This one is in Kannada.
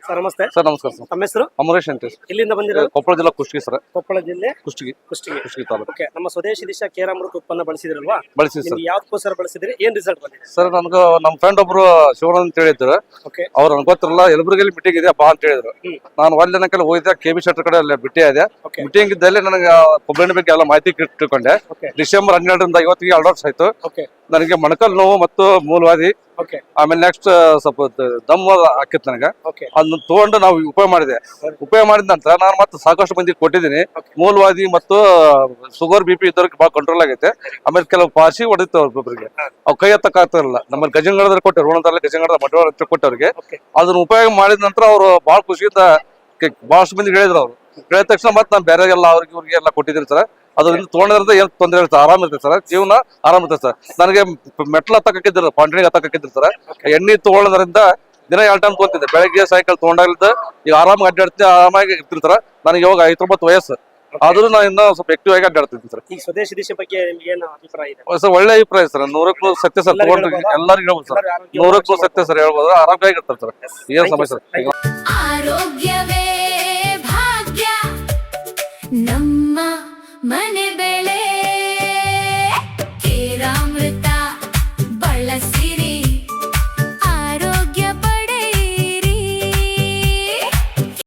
ಸರ್ ನಮಸ್ತೆ. ಸರ್ ನಮಸ್ಕಾರ ಸರ್. ನಮ್ಮ ಹೆಸರು ಅಮರೇಶ್ ಅಂತ. ಇಲ್ಲಿಂದ ಬಂದಿರೋದು? ಕೊಪ್ಪಳ ಜಿಲ್ಲಾ ಕುಷ್ಟಗಿ ಸರ್. ಕೊಪ್ಪಳ ಜಿಲ್ಲೆ ಕುಷ್ಟಗಿ ತಾಲೂಕು. ಓಕೆ. ನಮ್ಮ ಸ್ವದೇಶಿ ದಿಶಾ ಕೇರಾಮೃತ ಉತ್ಪನ್ನ ಬಳಸಿದ್ರಲ್ವಾ? ಬಳಸಿದ್ವಿ ಸರ್. ಯಾವ್ದಕ್ಕೋಸ್ಕರ ಬಳಸಿದ್ರಿ? ಏನ್ ರಿಸಲ್ಟ್ ಬಂದಿದೆ ಸರ್? ನನ್ಗೆ ನಮ್ಮ ಫ್ರೆಂಡ್ ಒಬ್ರು ಶಿವಣ್ಣ ಅಂತ ಹೇಳಿದ್ರು. ಓಕೆ. ಅವ್ರು ನನ್ಗೆ ಗೊತ್ತಿರಲ್ಲ, ಯಲಬುರ್ಗಿಯಲ್ಲಿ ಮೀಟಿಂಗ್ ಇದೆ ಬಾ ಅಂತ ಹೇಳಿದ್ರು. ನಾನು ಒಳ್ಳೆ ದಿನಕ್ಕೆಲ್ಲ ಹೋಗಿದ್ದೆ, KB ಶೆಟ್ಟರ್ ಕಡೆ ಅಲ್ಲಿ ಭೇಟಿ ಆದೆ. ಮೀಟಿಂಗ್ ಇದ್ದಲ್ಲಿ ನನಗೆ ಕೊಬ್ಬರಿ ಬಗ್ಗೆ ಎಲ್ಲ ಮಾಹಿತಿ ಇಟ್ಟುಕೊಂಡೆ. ಡಿಸೆಂಬರ್ 12ರಿಂದ ಇವತ್ತಿಗೆ 2 ವರ್ಷ ಆಯ್ತು. ನನಗೆ ಮೊಣಕಾಲು ನೋವು ಮತ್ತು ಮೂಲವಾದಿ, ಆಮೇಲೆ ನೆಕ್ಸ್ಟ್ ಸ್ವಲ್ಪ ದಮ್ ಹಾಕಿತ್ತು ನನಗೆ. ಅದನ್ನ ತಗೊಂಡು ನಾವು ಉಪಯೋಗ ಮಾಡಿದ ನಂತರ ನಾನು ಮತ್ತೆ ಸಾಕಷ್ಟು ಮಂದಿಗೆ ಕೊಟ್ಟಿದ್ದೀನಿ. ಮೂಲವಾದಿ ಮತ್ತು ಶುಗರ್ BP ಇದ್ದವ್ರಿಗೆ ಬಹಳ ಕಂಟ್ರೋಲ್ ಆಗೈತೆ. ಆಮೇಲೆ ಕೆಲವು ಪಾರ್ಸಿ ಹೊಡಿತು ಒಬ್ಬೊಬ್ಬರಿಗೆ, ಅವ್ ಕೈ ಎತ್ತಕ್ ಆಗ್ತಾರಲ್ಲ. ನಮ್ಮಲ್ಲಿ ಗಜಂಗಡದಲ್ಲಿ ಕೊಟ್ಟರು, ರೋಣದಲ್ಲಿ ಗಜಂಗಡದ ಮಠ ಕೊಟ್ಟವ್ರಿಗೆ. ಅದನ್ನ ಉಪಯೋಗ ಮಾಡಿದ ನಂತರ ಅವರು ಬಹಳ ಖುಷಿಯಿಂದ ಬಹಳಷ್ಟು ಮಂದಿ ಹೇಳಿದ್ರು. ಅವ್ರು ಹೇಳಿದ ತಕ್ಷಣ ಮತ್ತೆ ನಾನು ಬೇರೆಗೆಲ್ಲ ಇವ್ರಿಗೆ ಎಲ್ಲ ಕೊಟ್ಟಿದ್ದೀನಿ ಸರ್. ಅದರಿಂದ ತೊಗೊಂಡ್ರಿಂದ ಏನ್ ತೊಂದರೆ ಇರುತ್ತೆ, ಆರಾಮ ಇರ್ತದೆ ಸರ್, ಜೀವನ ಆರಾಮ ಇರ್ತದೆ ಸರ್. ನನಗೆ ಮೆಟ್ಲು ಹತ್ತಕ್ಕಿದ್ರು, ಪಾಂಡ್ರಿಗೆ ಹತ್ತಕ್ಕಿದ್ರು ಸರ್. ಎಣ್ಣೆ ತಗೊಳ್ಳೋದ್ರಿಂದ ದಿನ 2 ಟೈಮ್ ತೊಗೊಂತಿದ್ದೆ, ಬೆಳಗ್ಗೆ ಸಾಯಂಕಾಲ ತೊಗೊಂಡಾಗಿದ್ದ. ಈಗ ಆರಾಮಾಗಿ ಅಡ್ಡಾಡ್ತೀನಿ, ಆರಾಮಾಗಿ ಇರ್ತಿರ್ತಾರ. ನನಗೆ ಇವಾಗ 59 ವಯಸ್ಸು ಆದ್ರೂ ನಾನು ಇನ್ನೂ ಸ್ವಲ್ಪ ಆಕ್ಟಿವ್ ಆಗಿ ಅಡ್ಡಾಡ್ತಿದ್ದೀನಿ ಸರ್. ಈ ಸ್ವದೇಶಿ ದಿಶೆ ಬಗ್ಗೆ ನಿಮ್ಗೆ ಏನು ಅಭಿಪ್ರಾಯ ಇದೆ ಸರ್? ಒಳ್ಳೆ ಅಭಿಪ್ರಾಯ ಸರ್, 100% ಸತ್ಯ ಸರ್. ತಗೊಂಡ್ರೆ ಎಲ್ಲರಿಗೂ ಹೇಳ್ಬೋದು ಸರ್, 100% ಸತ್ಯ ಸರ್. ಹೇಳ್ಬೋದು, ಆರೋಗ್ಯವಾಗಿ ಇರ್ತಾರೆ ಸರ್, ಏನ್ ಸಮಸ್ಯೆ ಸರ್. ಆರೋಗ್ಯವೇ ಭಾಗ್ಯ ನಮ್ಮ ಮನೆ.